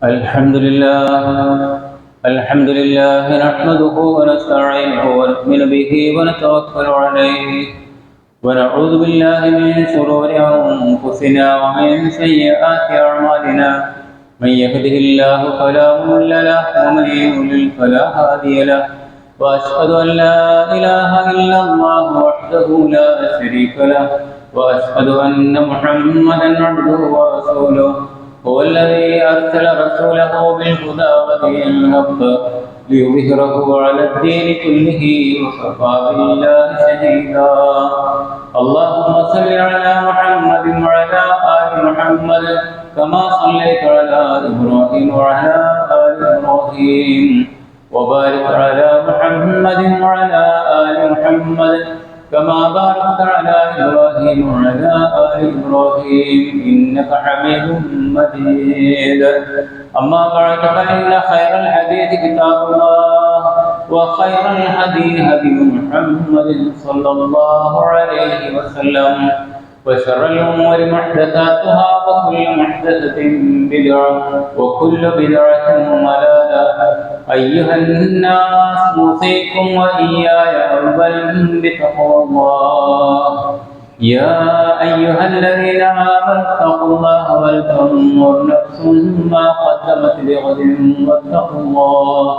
الحمد لله نحمده ونستعينه ونؤمن به ونتوكل عليه ونعوذ بالله من شرور أنفسنا ومن سيئات أعمالنا من يهده الله فلا مضل له ومن يضلل فلا هادي له وأشهد أن لا إله إلا الله وحده لا شريك له وأشهد أن محمدا عبده ورسوله هو الذي أرسل رسوله بالهدى ودين الحق ليظهره على الدين كله وكفى بالله شهيدا. اللهم صل على محمد وعلى آل محمد كما صليت على إبراهيم وعلى آل إبراهيم وبارك على محمد وعلى آل محمد كما باركت على إبراهيم وعلى آل إبراهيم إنك حميد مجيد. أما بعد فإن خير الحديث كتاب الله وخير الهدي هدي محمد صلى الله عليه وسلم وشر الأمور محدثاتها وكل محدثة بدعة وكل بدعة ضلالة. أيها الناس أوصيكم وإياي أولا بتقوى الله. يا أيها الذين آمنوا اتقوا الله ولتنظر نفس ما قدمت لغد واتقوا الله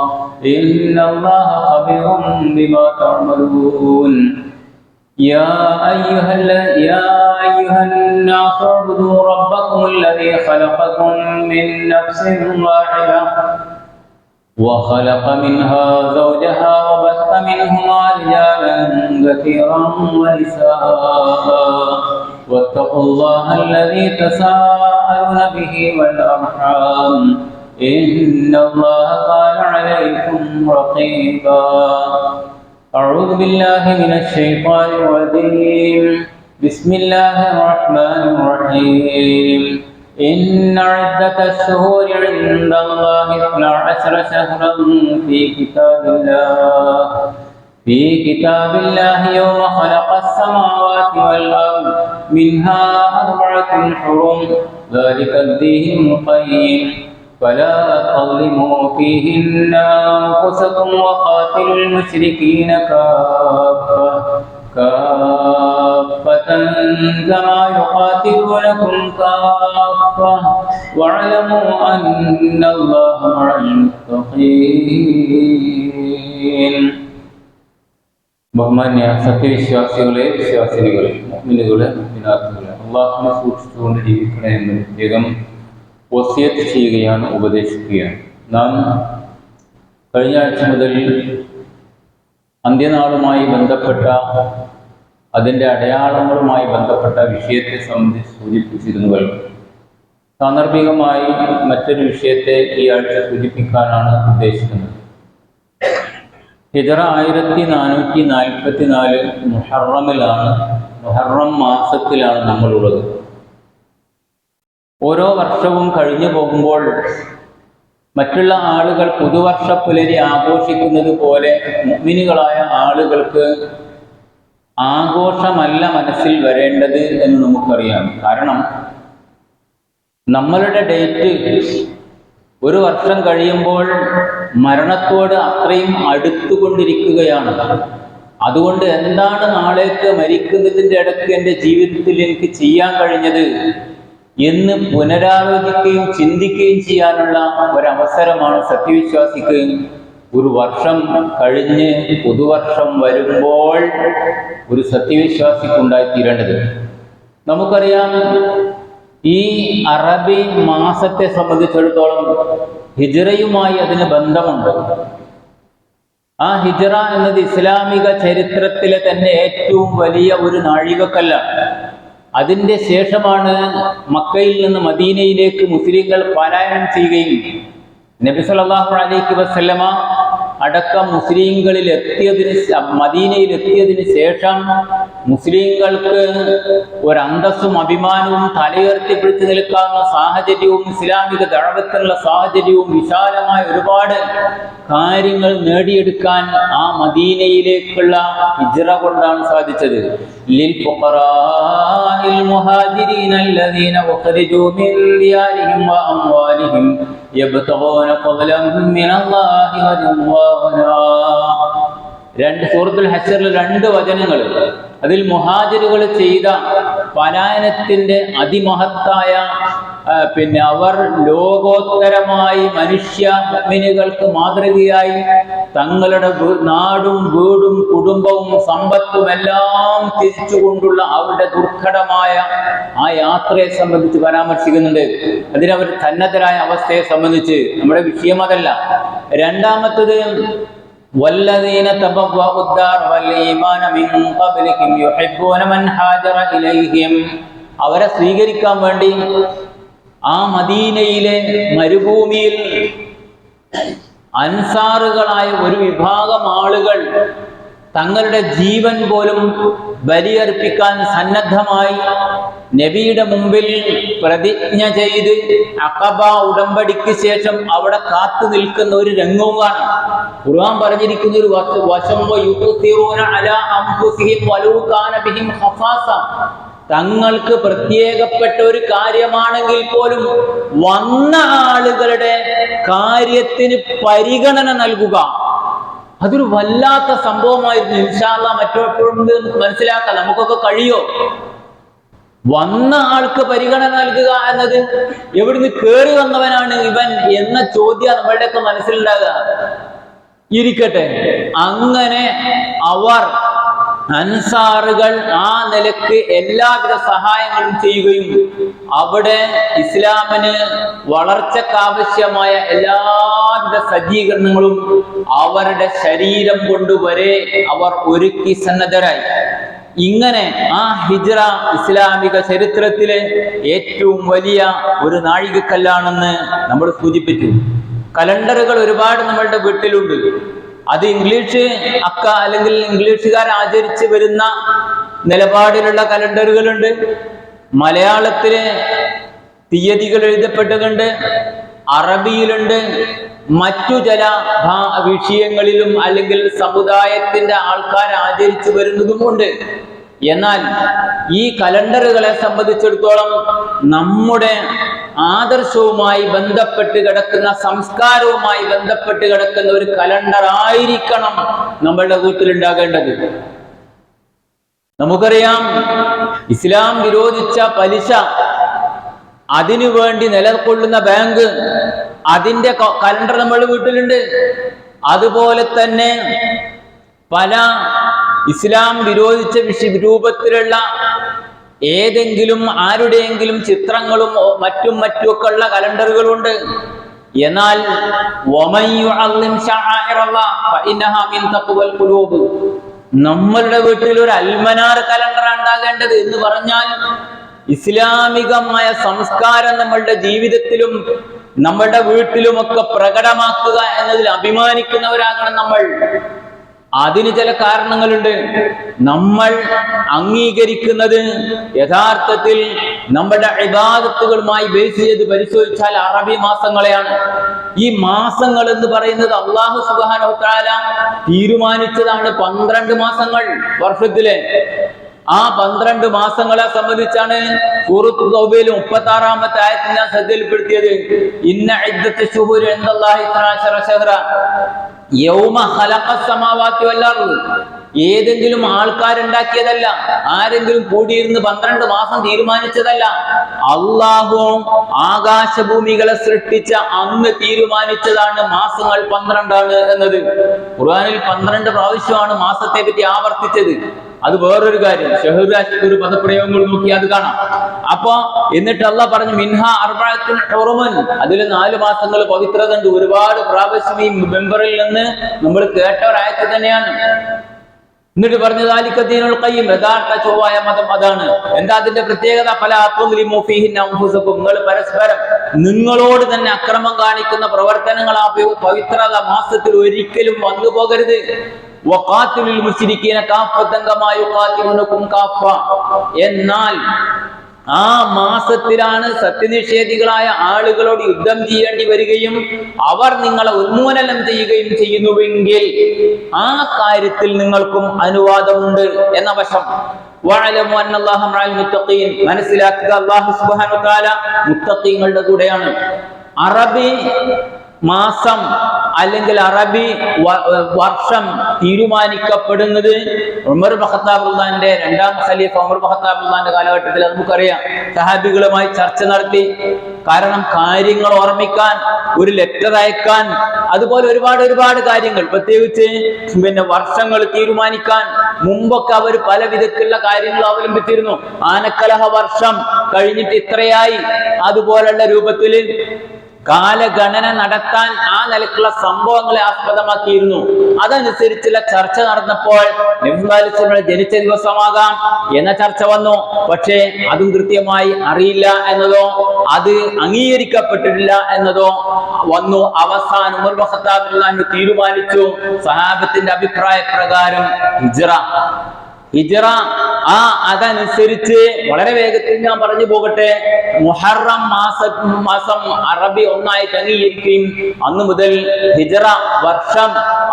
إن الله خبير بما تعملون. يا أيها الناس اعبدوا ربكم الذي خلقكم من نفس واحدة وخلق منها زوجها وبث منهما رجالا كثيرا ونساء واتقوا الله الذي تساءلون به والأرحام إن الله كان عليكم رقيبا. أعوذ بالله من الشيطان الرجيم. بسم الله الرحمن الرحيم. إن عدة الشهور عند الله 12 شهرا في كتاب الله يوم خلق السماوات والأرض منها 4 حرم ذلك الدين القيم فلا تظلموا فيهن أنفسكم وقاتلوا المشركين كافة كما يقاتلونكم كافة واعلموا أن الله مع المتقين. ബഹുമാന്യ സത്യവിശ്വാസികളെ, വിശ്വാസിനികളെ, മുഅ്മിനുകളെ, മുഅ്മിനാത്തുകളെ, അല്ലാഹുവിനെ സൂക്ഷിച്ചുകൊണ്ട് ജീവിക്കണേ എന്ന് പ്രത്യേകം വസിയത്ത് ചെയ്യുകയാണ്, ഉപദേശിക്കുകയാണ്. നാം കഴിഞ്ഞ ആഴ്ച മുതൽ അന്ത്യനാളുമായി ബന്ധപ്പെട്ട അതിൻ്റെ അടയാളങ്ങളുമായി ബന്ധപ്പെട്ട വിഷയത്തെ സംബന്ധിച്ച് സൂചിപ്പിച്ചിരുന്നുവല്ലോ. സാന്ദർഭികമായി മറ്റൊരു വിഷയത്തെ ഈ ആഴ്ച സൂചിപ്പിക്കാനാണ് ഉദ്ദേശിക്കുന്നത്. ഹിജറ 1444 മുഹറം മാസത്തിലാണ് നമ്മളുള്ളത്. ഓരോ വർഷവും കഴിഞ്ഞു പോകുമ്പോൾ മറ്റുള്ള ആളുകൾ പുതുവർഷ പുലരി ആഘോഷിക്കുന്നത് പോലെ മുഅ്മിനുകളായ ആളുകൾക്ക് ആഘോഷമല്ല മനസ്സിൽ വരേണ്ടത് എന്ന് നമുക്കറിയാം. കാരണം നമ്മളുടെ ഡേറ്റ് ഒരു വർഷം കഴിയുമ്പോൾ മരണത്തോട് അത്രയും അടുത്തുകൊണ്ടിരിക്കുകയാണ്. അതുകൊണ്ട് എന്താണ് നാളേക്ക് മരിക്കുന്നതിൻ്റെ ഇടയ്ക്ക് എൻ്റെ ജീവിതത്തിൽ എനിക്ക് ചെയ്യാൻ കഴിഞ്ഞത് എന്ന് പുനരാലോചിക്കുകയും ചിന്തിക്കുകയും ചെയ്യാനുള്ള ഒരവസരമാണ് സത്യവിശ്വാസിക്ക് ഒരു വർഷം കഴിഞ്ഞ് പുതുവർഷം വരുമ്പോൾ ഒരു സത്യവിശ്വാസിക്ക് ഉണ്ടായിത്തീരേണ്ടത്. നമുക്കറിയാം, ഈ അറബി മാസത്തെ സംബന്ധിച്ചിടത്തോളം ഹിജ്റയുമായി അതിന് ബന്ധമുണ്ട്. ആ ഹിജ്റ എന്നത് ഇസ്ലാമിക ചരിത്രത്തിലെ തന്നെ ഏറ്റവും വലിയ ഒരു നാഴികക്കല്ലാണ്. അതിൻ്റെ ശേഷമാണ് മക്കയിൽ നിന്ന് മദീനയിലേക്ക് മുസ്ലിങ്ങൾ പലായനം ചെയ്യുകയും നബി സല്ലല്ലാഹു അലൈഹി വസല്ലമ അടക്കം മുസ്ലിങ്ങളിൽ മദീനയിൽ എത്തിയതിന് ശേഷം മുസ്ലിങ്ങൾക്ക് ഒരന്തസ്സും അഭിമാനവും തലയുയർത്തി പിടിച്ചു നിൽക്കാവുന്ന സാഹചര്യവും ഇസ്ലാമിക ദഅവത്തിനുള്ള സാഹചര്യവും വിശാലമായ ഒരുപാട് കാര്യങ്ങൾ നേടിയെടുക്കാൻ ആ മദീനയിലേക്കുള്ള ഹിജ്റ കൊണ്ടാണ് സാധിച്ചത്. ലിൽ ഫുഖറാഇൽ മുഹാജിരീന അല്ലദീന ഉഖ്രിജൂ മിൻ ദിയാരിഹിം വ അംവാലിഹിം യബ്തഗൂന ഫളൻ മിനല്ലാഹി വ റിദ്വാനാ. സൂറത്തുൽ ഹശ്റിൽ 2 വചനങ്ങൾ. അതിൽ മുഹാജിറുകൾ ചെയ്ത പലായനത്തിന്റെ അതിമഹത്തായ അവർ ലോകോത്തരമായി മനുഷ്യ മുഅ്മിനുകൾക്ക് മാതൃകയായി തങ്ങളുടെ നാടും വീടും കുടുംബവും സമ്പത്തും എല്ലാം തിരിച്ചുകൊണ്ടുള്ള അവരുടെ ദുർഘടമായ ആ യാത്രയെ സംബന്ധിച്ച് പരാമർശിക്കുന്നുണ്ട്. അതിനവർ സന്നദ്ധരായ അവസ്ഥയെ സംബന്ധിച്ച്. നമ്മുടെ വിഷയം അതല്ല. രണ്ടാമത്തത് والذين تبوأوا الدار والإيمان من قبلهم يحبون من هاجر إليهم. അവരെ സ്വീകരിക്കാൻ വേണ്ടി ആ മദീനയിലെ മരുഭൂമിയിൽ അൻസാറുകളായ ഒരു വിഭാഗം ആളുകൾ തങ്ങളുടെ ജീവൻ പോലും ബലിയർപ്പിക്കാൻ സന്നദ്ധമായി നബിയുടെ മുമ്പിൽ പ്രതിജ്ഞ ചെയ്ത് അഖബ ഉടമ്പടിക്ക് ശേഷം അവിടെ കാത്തു നിൽക്കുന്ന ഒരു രംഗവും കാണാം. ഖുർആൻ പറഞ്ഞിരിക്കുന്ന ഒരു വശം തങ്ങൾക്ക് പ്രത്യേകപ്പെട്ട ഒരു കാര്യമാണെങ്കിൽ പോലും വന്ന ആളുകളുടെ കാര്യത്തിന് പരിഗണന നൽകുക. അതൊരു വല്ലാത്ത സംഭവമായിരുന്നു. ഇൻഷാ അല്ലാഹ് മറ്റെപ്പോഴും നമുക്ക് മനസ്സിലാക്കാം. നമുക്കൊക്കെ കഴിയോ? വന്ന ആൾക്ക് പരിഗണന നൽകുക എന്നത് എവിടുന്ന് കേറി വന്നവനാണ് ഇവൻ എന്ന ചോദ്യം നമ്മളുടെയൊക്കെ മനസ്സിലുണ്ടാകുക. ഇരിക്കട്ടെ, അങ്ങനെ അവർ അൻസാറുകൾ ആ നിലക്ക് എല്ലാവിധ സഹായങ്ങളും ചെയ്യുകയും അവിടെ ഇസ്ലാമിന് വളർച്ചക്കാവശ്യമായ എല്ലാവിധ സജ്ജീകരണങ്ങളും അവരുടെ ശരീരം കൊണ്ടുവരെ അവർ ഒരുക്കി സന്നദ്ധരായി. ഇങ്ങനെ ആ ഹിജ്റ ഇസ്ലാമിക ചരിത്രത്തിലെ ഏറ്റവും വലിയ ഒരു നാഴികക്കല്ലാണെന്ന് നമ്മൾ സൂചിപ്പിച്ചു. കലണ്ടറുകൾ ഒരുപാട് നമ്മളുടെ വീട്ടിലുണ്ട്. അത് ഇംഗ്ലീഷ് അല്ലെങ്കിൽ ഇംഗ്ലീഷുകാർ ആചരിച്ച് വരുന്ന നിലപാടിലുള്ള കലണ്ടറുകളുണ്ട്. മലയാളത്തിലെ തീയതികൾ എഴുതപ്പെട്ടതുണ്ട്, അറബിയിലുണ്ട്, മറ്റു ചില വിഷയങ്ങളിലും അല്ലെങ്കിൽ സമുദായത്തിന്റെ ആൾക്കാർ ആചരിച്ചു വരുന്നതുമുണ്ട്. എന്നാൽ ഈ കലണ്ടറുകളെ സംബന്ധിച്ചിടത്തോളം നമ്മുടെ ആദർശവുമായി ബന്ധപ്പെട്ട് കിടക്കുന്ന, സംസ്കാരവുമായി ബന്ധപ്പെട്ട് കിടക്കുന്ന ഒരു കലണ്ടർ ആയിരിക്കണം നമ്മളുടെ വീട്ടിലുണ്ടാകേണ്ടത്. നമുക്കറിയാം, ഇസ്ലാം വിരോധിച്ച പലിശ, അതിനു വേണ്ടി നിലകൊള്ളുന്ന ബാങ്ക്, അതിന്റെ കലണ്ടർ നമ്മളുടെ വീട്ടിലുണ്ട്. അതുപോലെ തന്നെ പല ഇസ്ലാം വിരോധിച്ച രൂപത്തിലുള്ള ഏതെങ്കിലും ആരുടെയെങ്കിലും ചിത്രങ്ങളും മറ്റുമൊക്കെ ഉള്ള കലണ്ടറുകളുണ്ട്. എന്നാൽ നമ്മളുടെ വീട്ടിൽ ഒരു അൽമനാർ കലണ്ടർ ഉണ്ടാകേണ്ടത് എന്ന് പറഞ്ഞാൽ ഇസ്ലാമികമായ സംസ്കാരം നമ്മളുടെ ജീവിതത്തിലും നമ്മളുടെ വീട്ടിലുമൊക്കെ പ്രകടമാക്കുക എന്നതിൽ അഭിമാനിക്കുന്നവരാകണം നമ്മൾ. അതിന് ചില കാരണങ്ങളുണ്ട്. നമ്മൾ അംഗീകരിക്കുന്നത് യഥാർത്ഥത്തിൽ നമ്മുടെ ഇബാദത്തുകളുമായി ബേസ് ചെയ്ത് പരിശോധിച്ചാൽ അറബി മാസങ്ങളെയാണ്. ഈ മാസങ്ങൾ എന്ന് പറയുന്നത് അല്ലാഹു സുബ്ഹാനഹു വ തആല തീരുമാനിച്ചതാണ്. 12 മാസങ്ങൾ വർഷത്തിലെ. ആ 12 മാസങ്ങളെ സംബന്ധിച്ചാണ് സൂറത്തുൽ തൗബയിൽ 36-ാമത്തെ ആയത്തിൽ ഞാൻ ശ്രദ്ധയിൽപ്പെടുത്തിയത്. ഇന്ന ഇദ്ദത്തുശ് ശുഹൂരി ഇൻദല്ലാഹി 12 ശഹ്റ യൗമ ഖലഖസ് സമാവാതി വൽ അർദ്. ഏതെങ്കിലും ആൾക്കാരുണ്ടാക്കിയതല്ല, ആരെങ്കിലും കൂടിയിരുന്ന് 12 മാസം തീരുമാനിച്ചതല്ല. അല്ലാഹു ആകാശഭൂമികളെ സൃഷ്ടിച്ച അന്ന് തീരുമാനിച്ചതാണ് മാസങ്ങൾ 12 എന്നത്. ഖുർആനിൽ 12 പ്രാവശ്യമാണ് മാസത്തെ പറ്റി ആവർത്തിച്ചത്. അത് വേറൊരു കാര്യം. ഷഹ്റു പദപ്രയോഗങ്ങൾ നോക്കി അത് കാണാം. അപ്പൊ എന്നിട്ട് അല്ലാഹ് പറഞ്ഞു മിൻഹ അർബഅത്തുൻ ഹുറുമുൻ, അതിൽ 4 മാസങ്ങൾ പവിത്രത ഉണ്ട്. ഒരുപാട് പ്രാവശ്യം ഈ മെമ്പറിൽ നിന്ന് നമ്മൾ കേട്ട ഒരായത്ത് തന്നെയാണ്. എന്നിട്ട് പറഞ്ഞു ദാലിക ദീനുൽ ഖയ്യിം, യഥാർത്ഥ ചൊവ്വായ മതം അതാണ്. എന്താ അതിന്റെ പ്രത്യേകത? ഫലാ തുദ്ലിമു ഫീഹിന്ന അൻഫുസകും, നിങ്ങൾ പരസ്പരം നിങ്ങളോട് തന്നെ അക്രമം കാണിക്കുന്ന പ്രവർത്തനങ്ങൾ ആ പവിത്രത മാസത്തിൽ ഒരിക്കലും വന്നു പോകരുത്. വഖാതിലുൽ മുശ്രിക്കീന കാഫത്തൻ കമാ യുഖാതിലുനകും കാഫ. എന്നാൽ ആ മാസത്തിലാണ് സത്യനിഷേധികളായ ആളുകളോട് യുദ്ധം ചെയ്യേണ്ടി വരികയും അവർ നിങ്ങളെ ഉന്മൂലനം ചെയ്യുകയും ചെയ്യുന്നുവെങ്കിൽ ആ കാര്യത്തിൽ നിങ്ങൾക്കും അനുവാദമുണ്ട് എന്ന വശം. വഅലമു അന്നല്ലാഹ മഅൽ മുത്തഖീൻ, മനസ്സിലാക്കുക അല്ലാഹു സുബ്ഹാനഹു വ തആല മുത്തഖീങ്ങളുടെ കൂടെയാണ്. അറബി മാസം അല്ലെങ്കിൽ അറബി വർഷം തീരുമാനിക്കപ്പെടുന്നത് ഉമർ ഇബ്നു ഖത്താബ് റളിയല്ലാഹുവിന്റെ രണ്ടാം ഖലീഫ ഉമർ ഇബ്നു ഖത്താബ് റളിയല്ലാഹുവിന്റെ കാലഘട്ടത്തിൽ നമുക്കറിയാം സഹാബികളുമായി ചർച്ച നടത്തി. കാരണം കാര്യങ്ങൾ ഓർമ്മിക്കാൻ, ഒരു ലെറ്റർ അയക്കാൻ, അതുപോലെ ഒരുപാട് കാര്യങ്ങൾ, പ്രത്യേകിച്ച് വർഷങ്ങൾ തീരുമാനിക്കാൻ മുമ്പൊക്കെ അവർ പല വിധത്തിലുള്ള കാര്യങ്ങൾ അവലംബിച്ചിരുന്നു. ആനക്കലഹ വർഷം കഴിഞ്ഞിട്ട് ഇത്രയായി, അതുപോലുള്ള രൂപത്തിൽ കാലഗണന നടത്താൻ ആ നിലക്കുള്ള സംഭവങ്ങളെ ആസ്പദമാക്കിയിരുന്നു. അതനുസരിച്ചുള്ള ചർച്ച നടന്നപ്പോൾ നബി സല്ലല്ലാഹു അലൈഹി വസല്ലം ജനിച്ച ദിവസമാകാം എന്ന ചർച്ച വന്നു. പക്ഷേ അതും കൃത്യമായി അറിയില്ല എന്നതോ അത് അംഗീകരിക്കപ്പെട്ടിട്ടില്ല എന്നതോ വന്നു. അവസാനം ഉമർ ഇബ്നു ഖത്താബ് റളിയല്ലാഹു അൻഹു തീരുമാനിച്ചു, സഹാബത്തിന്റെ അഭിപ്രായ പ്രകാരം ഹിജ്റ അതനുസരിച്ച് വളരെ വേഗത്തിൽ ഞാൻ പറഞ്ഞു പോകട്ടെ, മുഹറം മാസം അറബി ഒന്നായിട്ട് അംഗീകരിക്കുകയും അന്നു മുതൽ ഹിജ്റ വർഷം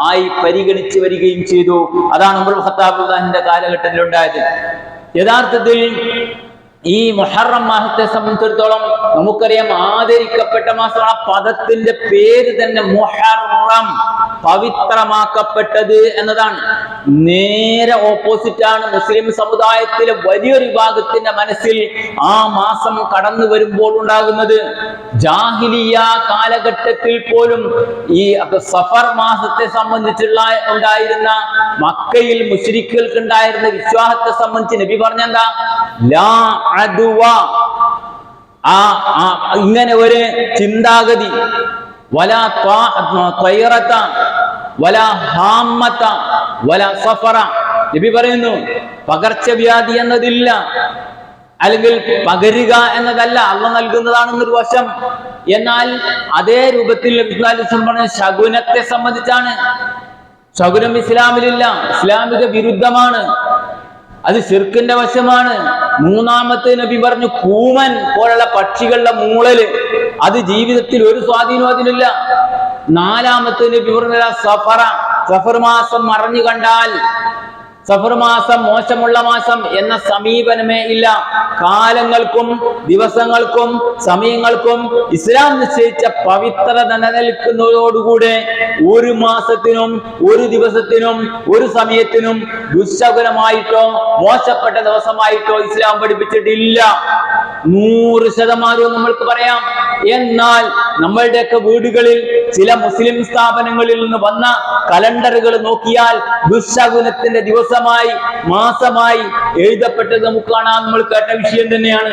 ആയി പരിഗണിച്ചു വരികയും ചെയ്തു. അതാണ് ഉമർ ഇബ്നു ഖത്താബ് റളിയല്ലാഹുവിന്റെ കാലഘട്ടത്തിൽ ഉണ്ടായത്. യഥാർത്ഥത്തിൽ ഈ മുഹറം മാസത്തെ സംബന്ധിച്ചിടത്തോളം നമുക്കറിയാം ആദരിക്കപ്പെട്ട മാസമാണ്. ആ പദത്തിന്റെ പേര് തന്നെ മുഹറം, പവിത്രമാക്കപ്പെട്ടത് എന്നതാണ്. നേരെ ഓപ്പോസിറ്റ് ആണ് മുസ്ലിം സമുദായത്തിലെ വലിയൊരു വിഭാഗത്തിന്റെ മനസ്സിൽ ആ മാസം കടന്നു വരുമ്പോൾ ഉണ്ടാകുന്നത്. ജാഹിലിയ കാലഘട്ടത്തിൽ പോലും ഈ സഫർ മാസത്തെ സംബന്ധിച്ചുള്ള ഉണ്ടായിരുന്ന മക്കയിൽ മുശ്രിക്കുകൾക്ക് ഉണ്ടായിരുന്ന വിശ്വാസത്തെ സംബന്ധിച്ച് നബി പറഞ്ഞെന്താ, ലാ അദുവ, ഇങ്ങനെ ഒരു ചിന്താഗതി, വലാ ത്വയ്റത വലാ ഹാമത വലാ സഫറ. നബി പറയുന്നു പകർച്ചവ്യാധി എന്നതില്ല, അല്ലെങ്കിൽ പകരുക എന്നതല്ല, അള്ളാഹ് നൽകുന്നതാണെന്നൊരു വശം. എന്നാൽ അതേ രൂപത്തിൽ നബി സല്ലല്ലാഹു അലൈഹി വസല്ലം പറഞ്ഞ ശകുനത്തെ സംബന്ധിച്ചാണ്. ശകുനം ഇസ്ലാമിലില്ല, ഇസ്ലാമിക വിരുദ്ധമാണ്, അത് ശിർക്കിന്റെ വശമാണ്. മൂന്നാമത്തെ നബി പറഞ്ഞു കൂമൻ പോലുള്ള പക്ഷികളുടെ മൂളല്, അത് ജീവിതത്തിൽ ഒരു സ്വാധീനവും അതിനില്ല. നാലാമത്തെ നബി പറഞ്ഞ സഫർ മാസം മറഞ്ഞു കണ്ടാൽ സഫർ മാസം മോശമുള്ള മാസം എന്ന സമീപനമേ ഇല്ല. കാലങ്ങൾക്കും ദിവസങ്ങൾക്കും സമയങ്ങൾക്കും ഇസ്ലാം നിശ്ചയിച്ച പവിത്രത നിലനിൽക്കുന്നതോടുകൂടെ ഒരു മാസത്തിനും ഒരു ദിവസത്തിനും ഒരു സമയത്തിനും ദുശ്ശകുനമായിട്ടോ മോശപ്പെട്ട ദിവസമായിട്ടോ ഇസ്ലാം പഠിപ്പിച്ചിട്ടില്ല. 100% നമ്മൾക്ക് പറയാം. എന്നാൽ നമ്മളുടെയൊക്കെ വീടുകളിൽ ചില മുസ്ലിം സ്ഥാപനങ്ങളിൽ നിന്ന് വന്ന കലണ്ടറുകൾ നോക്കിയാൽ ദുശ്ശകുനത്തിന്റെ ദിവസമായി മാസമായി എഴുതപ്പെട്ടത് നമുക്ക് കാണാൻ നമ്മൾ കേട്ട വിഷയം തന്നെയാണ്.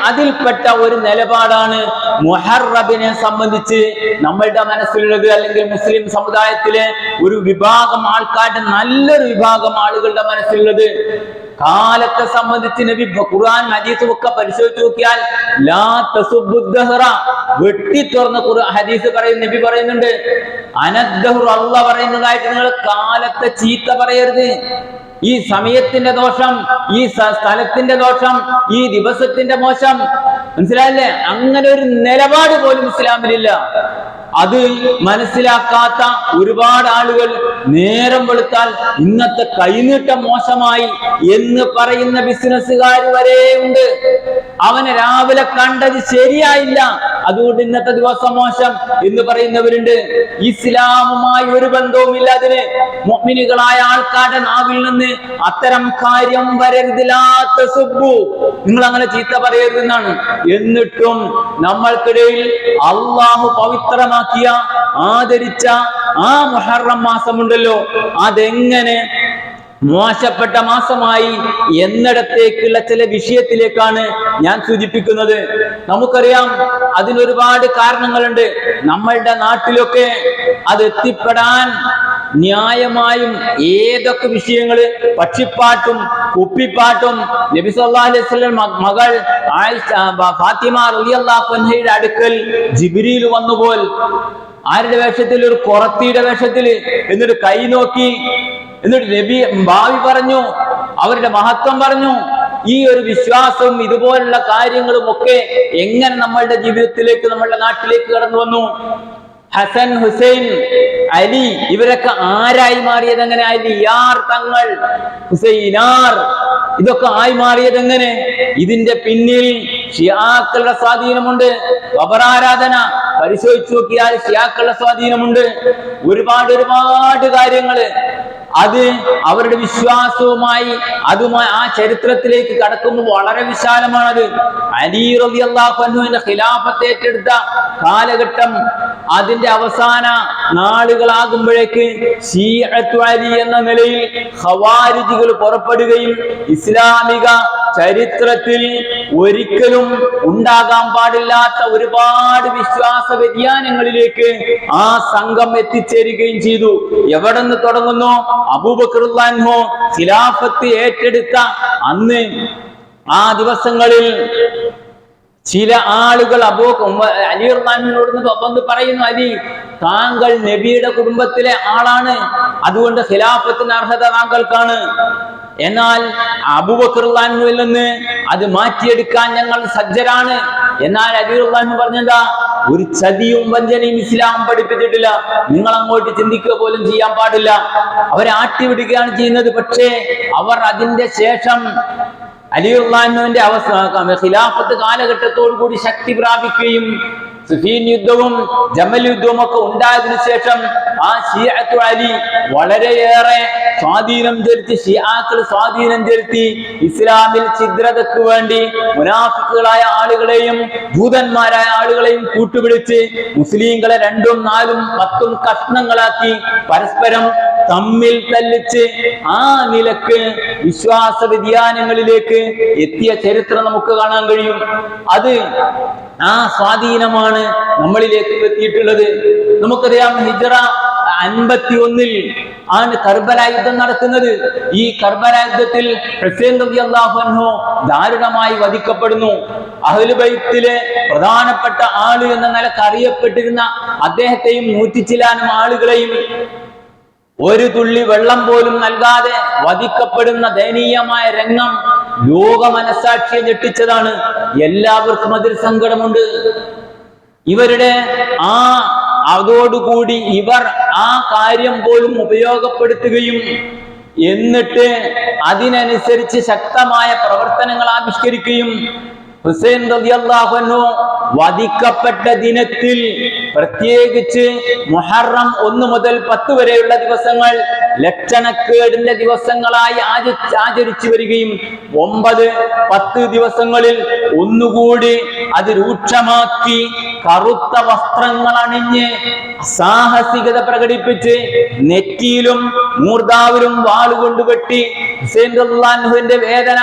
അതിൽപ്പെട്ട ഒരു നിലപാടാണ് മുഹറബിനെ സംബന്ധിച്ച് നമ്മളുടെ മനസ്സിലുള്ളത്. അല്ലെങ്കിൽ മുസ്ലിം സമുദായത്തിലെ ഒരു വിഭാഗം ആൾക്കാരുടെ, നല്ലൊരു വിഭാഗം ആളുകളുടെ മനസ്സിലുള്ളത്. കാലത്തെ സംബന്ധിച്ച് നബി ഖുർആൻ ഹദീസും ഒക്കെ പരിശോധിച്ച് നോക്കിയാൽ ലാ തസുബ്ബുദ്ദഹറ, വെട്ടി തുറന്ന ഹദീസ് പറയുന്ന നബി പറയുന്നുണ്ട്, അനദ്ദഹറു, അല്ലാഹ് പറയുന്നതായിട്ട് നിങ്ങൾ കാലത്തെ ചീത്ത പറയരുത്. ഈ സമയത്തിന്റെ ദോഷം, ഈ സ്ഥലത്തിന്റെ ദോഷം, ഈ ദിവസത്തിന്റെ മോശം, മനസ്സിലായില്ലേ? അങ്ങനെ ഒരു നിലപാട് പോലും ഇസ്ലാമിലില്ല. അത് മനസ്സിലാക്കാത്ത ഒരുപാട് ആളുകൾ നേരം വെളുത്താൽ ഇന്നത്തെ കൈനീട്ടം മോശമായി എന്ന് പറയുന്ന ബിസിനസ്സുകാർ വരെ ഉണ്ട്. അവനെ രാവിലെ കണ്ടത് ശരിയായില്ല, അതുകൊണ്ട് ഇന്നത്തെ ദിവസം മോശം എന്ന് പറയുന്നവരുണ്ട്. ഇസ്ലാമുമായി ഒരു ബന്ധവുമില്ല അതിന്. മുഅ്മിനുകളായ ആൾക്കാരുടെ നാവിൽ നിന്ന് അത്തരം കാര്യം വരരുതില്ലാത്ത സുബ്ബു, നിങ്ങൾ അങ്ങനെ ചീത്ത പറയരുതെന്നാണ്. എന്നിട്ടും നമ്മൾക്കിടയിൽ അള്ളാഹു പവിത്രമാക്കിയ ആദരിച്ച ആ മുഹറം മാസമുണ്ടല്ലോ, അതെങ്ങനെ മോശപ്പെട്ട മാസമായി എന്നിടത്തേക്കുള്ള ചില വിഷയത്തിലേക്കാണ് ഞാൻ സൂചിപ്പിക്കുന്നത്. നമുക്കറിയാം അതിനൊരുപാട് കാരണങ്ങളുണ്ട്. നമ്മളുടെ നാട്ടിലൊക്കെ അത് എത്തിപ്പെടാൻ ന്യായമായും ഏതൊക്കെ വിഷയങ്ങള്, പക്ഷിപ്പാട്ടും കുപ്പിപ്പാട്ടും, നബി സല്ലല്ലാഹു അലൈഹി വസല്ലം മകൾ ഫാത്തിമ റളിയല്ലാഹു അൻഹയുടെ അടുക്കൽ ജിബ്രീൽ വന്നുപോൽ ആരുടെ വേഷത്തിൽ? ഒരു കുറത്തിയുടെ വേഷത്തിൽ. എന്നിട്ട് കൈ നോക്കി, എന്നിട്ട് നബി ഭാവി പറഞ്ഞു, അവരുടെ മഹത്വം പറഞ്ഞു. ഈ ഒരു വിശ്വാസവും ഇതുപോലുള്ള കാര്യങ്ങളും ഒക്കെ എങ്ങനെ നമ്മളുടെ ജീവിതത്തിലേക്ക്, നമ്മളുടെ നാട്ടിലേക്ക് കടന്നു വന്നു? ഹസൻ, ഹുസൈൻ, അലി ഇവരൊക്കെ ആരായി മാറിയത് എങ്ങനെ? അലിയാർ തങ്ങൾ, ഹുസൈനാർ, ഇതൊക്കെ ആയി മാറിയത് എങ്ങനെ? ഇതിന്റെ പിന്നിൽ ഷിയാക്കളുടെ സ്വാധീനമുണ്ട്. ഖബറാരാധന പരിശോധിച്ചു നോക്കിയാൽ ഷിയാക്കളുടെ സ്വാധീനമുണ്ട്. ഒരുപാട് കാര്യങ്ങള് അത് അവരുടെ വിശ്വാസവുമായി അതുമായി ആ ചരിത്രത്തിലേക്ക് കടക്കുമ്പോൾ വളരെ വിശാലമാണത്. അലി റളിയല്ലാഹു അൻഹുവിന്റെ ഖിലാഫത്ത് ഏറ്റെടുത്ത കാലഘട്ടം, അതിന്റെ അവസാന നാളുകളാകുമ്പോഴേക്ക് ശീഅത്തു അലി എന്ന നിലയിൽ ഖവാരിജികൾ പുറപ്പെടുകയും ഇസ്ലാമിക ചരിത്രത്തിൽ ഒരിക്കലും ഉണ്ടാകാൻ പാടില്ലാത്ത ഒരുപാട് വിശ്വാസ വ്യതിയാനങ്ങളിലേക്ക് ആ സംഘം എത്തിച്ചേരുകയും ചെയ്തു. എവിടെ നിന്ന് തുടങ്ങുന്നു? അബൂബക്കർ റളിയല്ലാഹു അൻഹു ഖിലാഫത്ത് ഏറ്റെടുത്ത അന്ന് ആ ദിവസങ്ങളിൽ ചില ആളുകൾ അലി റളിയല്ലാഹു വന്ന് പറയുന്നു, അലി താങ്കൾ നബിയുടെ കുടുംബത്തിലെ ആളാണ്, അതുകൊണ്ട് ഖിലാഫത്തിന് അർഹത താങ്കൾക്കാണ്. എന്നാൽ അബൂബക്കർ റളിയല്ലാഹു അൻഹുവിൽ നിന്ന് അത് മാറ്റിയെടുക്കാൻ ഞങ്ങൾ സജ്ജരാണ്. എന്നാൽ അലി റളിയല്ലാഹു അൻഹു പറഞ്ഞതാ, ഒരു ചതിയും വഞ്ചനയും ഇസ്ലാം പഠിപ്പിച്ചിട്ടില്ല, നിങ്ങൾ അങ്ങോട്ട് ചിന്തിക്കുക പോലും ചെയ്യാൻ പാടില്ല. അവരെ ആട്ടിവിടുകയാണ് ചെയ്യുന്നത്. പക്ഷേ അവർ അതിന്റെ ശേഷം അലി റളിയല്ലാഹു അൻഹുവിന്റെ ഖിലാഫത്ത് കാലഘട്ടത്തോടു കൂടി ശക്തി പ്രാപിക്കുകയും സിഫീൻ യുദ്ധവും ജമൽ യുദ്ധവും ഒക്കെ ഉണ്ടായതിനു ശേഷം ആ ശിയഅത്തു അലി വളരെയേറെ സ്വാധീനം ചെലുത്തി, ഷിയാക്കൾ സ്വാധീനം ചെലുത്തി ഇസ്ലാമിൽ ഛിദ്രതയ്ക്ക് വേണ്ടി മുനാഫിക്കുകളായ ആളുകളെയും ജൂതന്മാരായ ആളുകളെയും കൂട്ടുപിടിച്ച് മുസ്ലിങ്ങളെ 2ഉം 4ഉം 10ഉം കഷ്ണങ്ങളാക്കി പരസ്പരം തമ്മിൽ തല്ലിച്ച് ആ നിലക്ക് വിശ്വാസ വ്യതിയാനങ്ങളിലേക്ക് എത്തിയ ചരിത്രം നമുക്ക് കാണാൻ കഴിയും. അത് ആ സ്വാധീനമാണ് നമ്മളിലേക്ക് എത്തിയിട്ടുള്ളത്. നമുക്കറിയാം, ഹിജ്റ 51 ആണ് കർബല യുദ്ധം നടക്കുന്നത്. ഈ കർബല യുദ്ധത്തിൽ ഹുസൈൻ റളിയല്ലാഹു അൻഹു ദാരുണമായി വധിക്കപ്പെടുന്നു. അഹ്ലു ബൈത്തിലെ പ്രധാനപ്പെട്ട ആള് എന്ന നിലക്ക് അറിയപ്പെട്ടിരുന്ന അദ്ദേഹത്തെയും 100 ചില്ലാനം ആളുകളെയും ഒരു തുള്ളി വെള്ളം പോലും നൽകാതെ വധിക്കപ്പെടുന്ന ദയനീയമായ രംഗം ലോക മനസാക്ഷിയെ ഞെട്ടിച്ചതാണ്. എല്ലാവർക്കും അതിൽ സങ്കടമുണ്ട്. ഇവരുടെ അതോടുകൂടി ഇവർ ആ കാര്യം പോലും ഉപയോഗപ്പെടുത്തുകയും എന്നിട്ട് അതിനനുസരിച്ച് ശക്തമായ പ്രവർത്തനങ്ങൾ ആവിഷ്കരിക്കുകയും ഹുസൈൻ റളിയല്ലാഹു അൻഹു വധിക്കപ്പെട്ട ദിനത്തിൽ, പ്രത്യേകിച്ച് മുഹറം 1 മുതൽ 10 വരെയുള്ള ദിവസങ്ങൾ ലക്ഷണക്കേടിന്റെ ദിവസങ്ങളായി ആചരിച്ചു വരികയും 9, 10 ദിവസങ്ങളിൽ ഒന്നുകൂടി അത് രൂക്ഷമാക്കി കറുത്ത വസ്ത്രങ്ങൾ അണിഞ്ഞ് സാഹസികത പ്രകടിപ്പിച്ച് നെറ്റിയിലും മൂർധാവിലും വാളുകൊണ്ട് വെട്ടി ഹുസൈൻ റളിയല്ലാഹു അൻഹുവിന്റെ വേദന,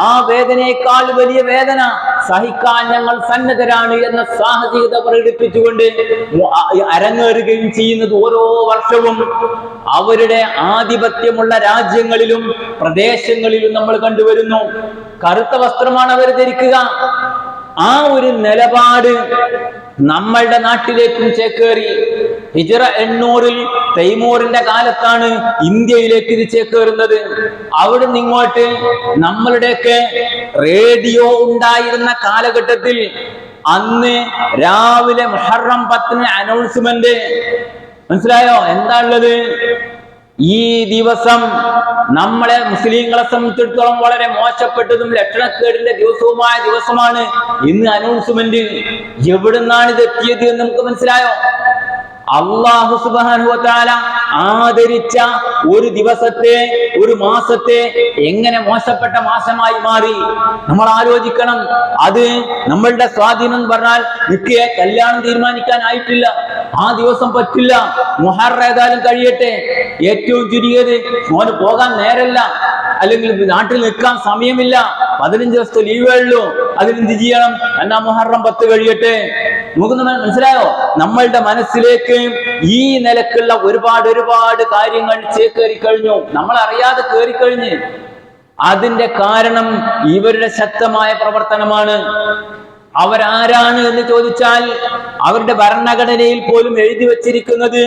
ആ വേദനയേക്കാൾ വലിയ വേദന സഹിക്കാൻ ഞങ്ങൾ സന്നദ്ധരാണ് എന്ന സാഹസികത പ്രകടിപ്പിച്ചുകൊണ്ട് അരങ്ങേറുകയും ചെയ്യുന്നത് ഓരോ വർഷവും അവരുടെ ആധിപത്യമുള്ള രാജ്യങ്ങളിലും പ്രദേശങ്ങളിലും നമ്മൾ കണ്ടുവരുന്നു. കറുത്ത വസ്ത്രമാണ് അവർ ധരിക്കുക. ആ ഒരു നിലപാട് നമ്മളുടെ നാട്ടിലേക്കും ചേക്കേറി. ഹിജ്റ 800 തൈമൂറിന്റെ കാലത്താണ് ഇന്ത്യയിലേക്ക് ഇത് ചേക്കേറുന്നത്. അവിടുന്ന് ഇങ്ങോട്ട് നമ്മളുടെയൊക്കെ റേഡിയോ ഉണ്ടായിരുന്ന കാലഘട്ടത്തിൽ അന്ന് രാവിലെ മുഹറം 10 അനൗൺസ്മെന്റ്, മനസ്സിലായോ എന്താ ഉള്ളത്? ഈ ദിവസം നമ്മളെ മുസ്ലിങ്ങളെ സംബന്ധിച്ചിടത്തോളം വളരെ മോശപ്പെട്ടതും ലക്ഷണക്കേടിന്റെ ദിവസവുമായ ദിവസമാണ് ഇന്ന് അനൗൺസ്മെന്റ്. എവിടുന്നാണ് ഇത് എത്തിയത് എന്ന് നമുക്ക് മനസ്സിലായോ? അല്ലാഹു സുബ്ഹാനഹു വ തആല ആദരിച്ച ഒരു ദിവസത്തെ, ഒരു മാസത്തെ എങ്ങനെ മോശപ്പെട്ട മാസമായി മാറി നമ്മൾ ആലോചിക്കണം. അത് നമ്മളുടെ സ്വാധീനം എന്ന് പറഞ്ഞാൽ നിക്ക് കല്യാണം തീരുമാനിക്കാനായിട്ടില്ല, ആ ദിവസം പറ്റില്ല, മുഹറം ഏതായാലും കഴിയട്ടെ, ഏറ്റവും ചുരുങ്ങിയത് മോന് പോകാൻ നേരല്ല, അല്ലെങ്കിൽ നാട്ടിൽ നിൽക്കാൻ സമയമില്ല, 15 ദിവസത്തെ ലീവേ ഉള്ളൂ, അതിനെന്ത് ചെയ്യണം? എന്നാ മുഹറം 10 കഴിയട്ടെ. നമുക്ക് മനസ്സിലായോ? നമ്മളുടെ മനസ്സിലേക്ക് ഈ നിലക്കുള്ള ഒരുപാട് കാര്യങ്ങൾ ചേക്കേറി കഴിഞ്ഞു, നമ്മൾ അറിയാതെ കയറിക്കഴിഞ്ഞ്. അതിന്റെ കാരണം ഇവരുടെ ശക്തമായ പ്രവർത്തനമാണ്. അവരാരാണ് എന്ന് ചോദിച്ചാൽ അവരുടെ ഭരണഘടനയിൽ പോലും എഴുതി വച്ചിരിക്കുന്നത്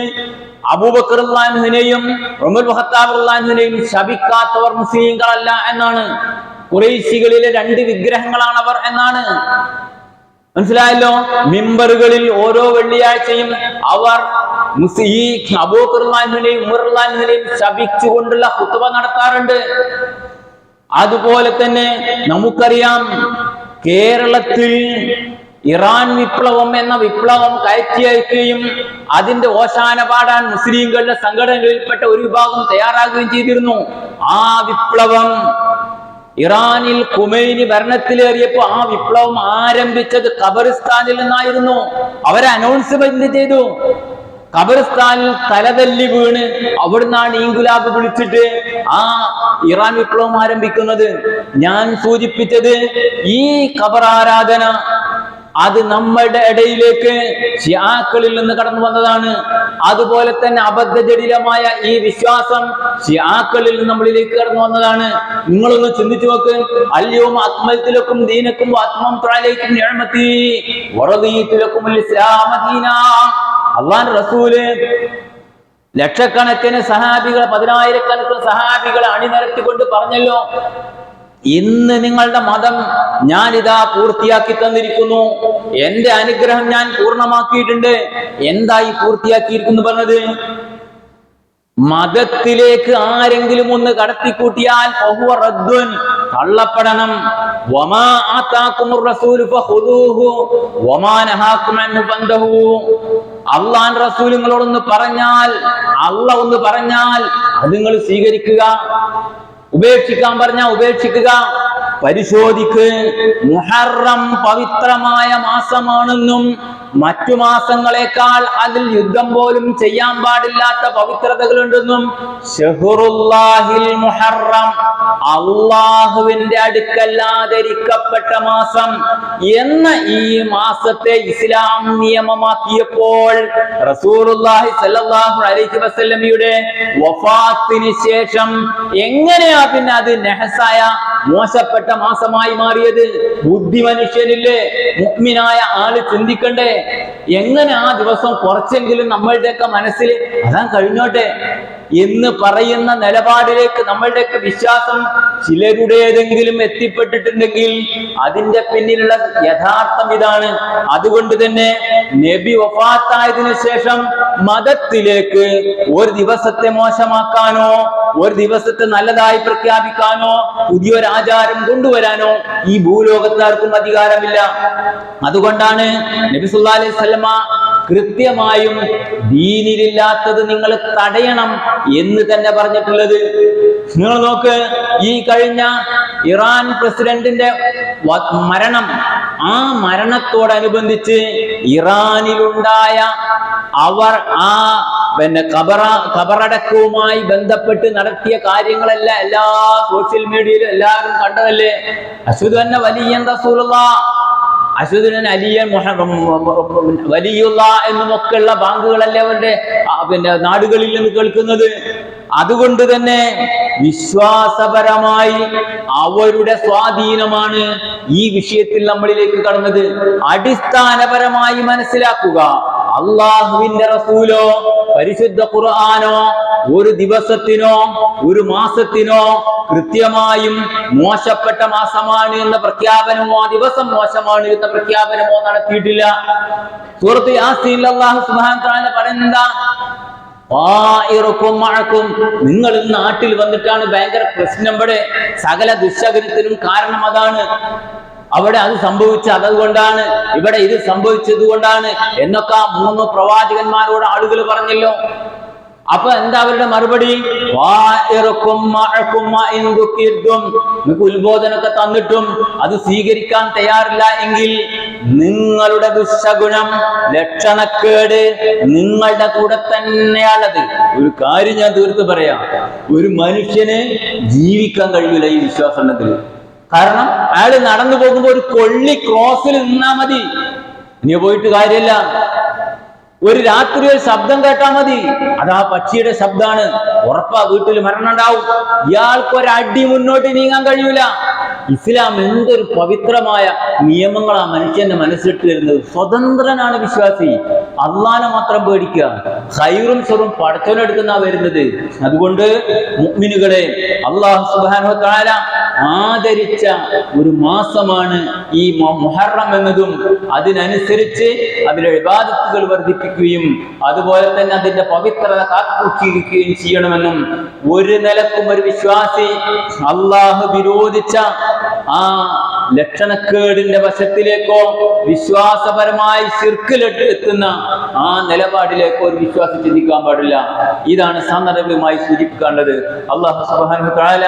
അബൂബക്കർ റളിയല്ലാഹുവിനെയും ഉമർ ഖത്താബ് റളിയല്ലാഹുവിനെയും ശപിക്കാത്തവർ മുസ്ലിങ്ങളല്ല എന്നാണ്. ഖുറൈശികളിലെ 2 വിഗ്രഹങ്ങളാണ് അവർ എന്നാണ്. മനസ്സിലായല്ലോ? മിമ്പറുകളിൽ ഓരോ വെള്ളിയാഴ്ചയും അവർ ഈ അബൂബക്കർ റളിയല്ലാഹുവിനെയും ഉമർ റളിയല്ലാഹുവിനെയും ശപിച്ചുകൊണ്ടുള്ള ഖുത്ബ നടത്താറുണ്ട്. അതുപോലെ തന്നെ നമുക്കറിയാം, കേരളത്തിൽ ഇറാൻ വിപ്ലവം എന്ന വിപ്ലവം കയറ്റിയയക്കുകയും അതിന്റെ ഓശാന പാടാൻ മുസ്ലിങ്ങളുടെ സംഘടനകളിൽപ്പെട്ട ഒരു വിഭാഗം തയ്യാറാകുകയും ചെയ്തിരുന്നു. ആ വിപ്ലവം ഇറാനിൽ ഖുമൈനി ഭരണത്തിലേറിയപ്പോൾ ആ വിപ്ലവം ആരംഭിച്ചത് ഖബറിസ്ഥാനിൽ നിന്നായിരുന്നു. അവരെ അനൗൺസ്മെന്റ് ചെയ്തു. ഖബറിസ്ഥാനിൽ തലതല്ലി വീണ് അവിടുന്നാണ് ഇൻകുലാബ് വിളിച്ചിട്ട് ആ ഇറാൻ വിപ്ലവം ആരംഭിക്കുന്നത്. ഞാൻ സൂചിപ്പിച്ചത് ഈ ഖബർ ആരാധന അത് നമ്മളുടെ ഇടയിലേക്ക് ഷിയാക്കളിൽ നിന്ന് കടന്നു വന്നതാണ്. അതുപോലെ തന്നെ അബദ്ധജടിലമായ ഈ വിശ്വാസം ഷിയാക്കളിൽ നിന്ന് നമ്മളിലേക്ക് കടന്നു വന്നതാണ്. നിങ്ങളൊന്ന് ചിന്തിച്ചു നോക്ക്. അൽയൗമ അക്മൽതു ലക്കും ദീനക്കും വഅത്മംതു അലൈക്കും നിഅമതി വറദീതു ലക്കുമുൽ ഇസ്ലാമ ദീനാ. അല്ലാഹുവിന്റെ റസൂല് ലക്ഷക്കണക്കിന് സഹാബികൾ, 10,000-കണക്കിന് സഹാബികളെ അണിനിരത്തിക്കൊണ്ട് പറഞ്ഞല്ലോ, ഇന്ന് നിങ്ങളുടെ മതം ഞാനിതാ പൂർത്തിയാക്കി തന്നിരിക്കുന്നു, എന്റെ അനുഗ്രഹം ഞാൻ പൂർണ്ണമാക്കിയിട്ടുണ്ട്. എന്തായി പൂർത്തിയാക്കിയിരിക്കുന്നു പറഞ്ഞത്? മതത്തിലേക്ക് ആരെങ്കിലും ഒന്ന് കടത്തിക്കൂട്ടിയാൽ തള്ളപ്പെടണം. അള്ളാന്റെ റസൂൽ നിങ്ങളോടൊന്ന് പറഞ്ഞാൽ, അള്ളാഹ് ഒന്ന് പറഞ്ഞാൽ അത് നിങ്ങൾ സ്വീകരിക്കുക. ഉപേക്ഷിക്കാൻ പറഞ്ഞാൽ ഉപേക്ഷിക്കുക. പരിശോധിക്ക്. മുഹറം പവിത്രമായ മാസമാണെന്നും മറ്റു മാസങ്ങളെക്കാൾ അതിൽ യുദ്ധം പോലും ചെയ്യാൻ പാടില്ലാത്ത പവിത്രതകളുണ്ടെന്നും ഷഹ്റുല്ലാഹിൽ മുഹറം, അള്ളാഹുവിന്റെ അടുക്കൽ ആദരിക്കപ്പെട്ട മാസം എന്ന ഈ മാസത്തെ ഇസ്ലാം നിയമമാക്കിയപ്പോൾ റസൂലുള്ളാഹി സ്വല്ലല്ലാഹു അലൈഹി വസല്ലമയുടെ വഫാത്തിന് ശേഷം എങ്ങനെയാ പിന്നെ അത് നഹസായ മോശപ്പെട്ട മാസമായി മാറിയത്? ബുദ്ധി മനുഷ്യനില്ലേ? മുഅ്മിനായ ആള് ചിന്തിക്കണ്ടേ? എങ്ങനെ ആ ദിവസം കുറച്ചെങ്കിലും നമ്മളുടെയൊക്കെ മനസ്സിൽ അതാ കഴിഞ്ഞോട്ടെ എന്ന് പറയുന്ന നിലപാടിലേക്ക് നമ്മളുടെയൊക്കെ വിശ്വാസം ചിലരുടേതെങ്കിലും എത്തിപ്പെട്ടിട്ടുണ്ടെങ്കിൽ അതിന്റെ പിന്നിലുള്ള യഥാർത്ഥം ഇതാണ്. അതുകൊണ്ട് തന്നെ നബി വഫാത്തായതിനു ശേഷം മതത്തിലേക്ക് ഒരു ദിവസത്തെ മോശമാക്കാനോ ഒരു ദിവസത്തെ നല്ലതായി പ്രഖ്യാപിക്കാനോ പുതിയൊരു ആചാരം കൊണ്ടുവരാനോ ഈ ഭൂലോകത്താർക്കും അധികാരമില്ല. അതുകൊണ്ടാണ് നബി സല്ലല്ലാഹു അലൈഹി വസല്ലമ കൃത്യമായും ദീനിലില്ലാത്തത് നിങ്ങൾ തടയണം എന്ന് തന്നെ പറഞ്ഞിട്ടുള്ളത്. നിങ്ങൾ നോക്ക്, ഈ കഴിഞ്ഞ ഇറാൻ പ്രസിഡന്റിന്റെ മരണം, ആ മരണത്തോടനുബന്ധിച്ച് ഇറാനിലുണ്ടായ അവർ ആ ഖബറടക്കവുമായി ബന്ധപ്പെട്ട് നടത്തിയ കാര്യങ്ങളെല്ലാം എല്ലാ സോഷ്യൽ മീഡിയയിലും എല്ലാവരും കണ്ടതല്ലേ. അശ്ഹദു അന്ന വലിയ്യൻ റസൂലുള്ളാഹ്, അശ്ഹദു അന്ന അലിയൻ വലിയുള്ള എന്നുമൊക്കെയുള്ള ബാങ്കുകളല്ലേ അവരുടെ നാടുകളിൽ നിന്ന് കേൾക്കുന്നത്. അതുകൊണ്ട് തന്നെ വിശ്വാസപരമായി അവരുടെ സ്വാധീനമാണ് ഈ വിഷയത്തിൽ നമ്മളിലേക്ക് കടന്നത്. അടിസ്ഥാനപരമായി മനസ്സിലാക്കുക, അള്ളാഹുവിന്റെ റസൂലോ പരിശുദ്ധ ഖുർആനോ ഒരു ദിവസത്തിനോ ഒരു മാസത്തിനോ കൃത്യമായും മോശപ്പെട്ട മാസമാണ് എന്ന പ്രഖ്യാപനമോ ആ ദിവസം മോശമാണ് എന്ന പ്രഖ്യാപനമോ നടത്തിയിട്ടില്ല. സൂറത്ത് യാസീനിൽ അല്ലാഹു സുബ്ഹാനഹു വ തആല പറയുന്നത്, നിങ്ങൾ നാട്ടിൽ വന്നിട്ടാണ് ഭയങ്കര പ്രശ്നം, ഇവിടെ സകല ദുശകരത്തിനും കാരണം അതാണ്, അവിടെ അത് സംഭവിച്ചത് അതുകൊണ്ടാണ്, ഇവിടെ ഇത് സംഭവിച്ചത് കൊണ്ടാണ് എന്നൊക്കെ 3 പ്രവാചകന്മാരോട് ആളുകൾ പറഞ്ഞല്ലോ. അപ്പൊ എന്താ അവരുടെ മറുപടി? നിങ്ങൾക്ക് ഉത്ബോധനമൊക്കെ തന്നിട്ടും അത് സ്വീകരിക്കാൻ തയ്യാറില്ല എങ്കിൽ നിങ്ങളുടെ ദുശഗുണം, ലക്ഷണക്കേട് നിങ്ങളുടെ കൂടെ തന്നെയാണത്. ഒരു കാര്യം ഞാൻ തീർത്ത് പറയാം, ഒരു മനുഷ്യന് ജീവിക്കാൻ കഴിയില്ല ഈ വിശ്വാസത്തിൽ. കാരണം അയാള് നടന്നു പോകുമ്പോ ഒരു കൊള്ളി ക്രോസിൽ നിന്നാ മതി, ഇനി പോയിട്ട് കാര്യമില്ല. ഒരു രാത്രി ഒരു ശബ്ദം കേട്ടാ മതി, അത് ആ പക്ഷിയുടെ ശബ്ദമാണ്, ഉറപ്പാ വീട്ടിൽ മരണം ഉണ്ടാവും. ഇയാൾക്ക് ഒരടി മുന്നോട്ട് നീങ്ങാൻ കഴിയൂല. ഇസ്ലാം എന്തൊരു പവിത്രമായ നിയമങ്ങൾ ആ മനുഷ്യന്റെ മനസ്സിലിട്ട് വരുന്നത്. സ്വതന്ത്രനാണ് വിശ്വാസി, അള്ളാനെ മാത്രം പേടിക്കുക, ഖൈറും ഷറും പടച്ചവനെടുക്കുന്ന വരുന്നത്. അതുകൊണ്ട് മുഅ്മിനുകളെ, അല്ലാഹു സുബ്ഹാനഹു വ തആല ആദരിച്ച ഒരു മാസമാണ് ഈ മുഹറം എന്നതും അതിനനുസരിച്ച് അതിലെ ഇബാദത്തുകൾ വർദ്ധിപ്പിക്കുകയും അതുപോലെ തന്നെ അതിന്റെ പവിത്രത കാത്തുസൂക്ഷിക്കുകയും ചെയ്യണമെന്നും ഒരു നിലക്കും ഒരു വിശ്വാസി അള്ളാഹു വിരോധിച്ച ആ ലക്ഷണക്കേടിന്റെ വശത്തിലേക്കോ വിശ്വാസപരമായി ശിർക്കിലെത്തുന്ന ആ നിലപാടിലേക്കോ ഒരു വിശ്വാസി ചിന്തിക്കാൻ പാടില്ല. ഇതാണ് സന്ദർഭമായി സൂചിപ്പിക്കേണ്ടത്. അല്ലാഹു സുബ്ഹാനഹു വ തആല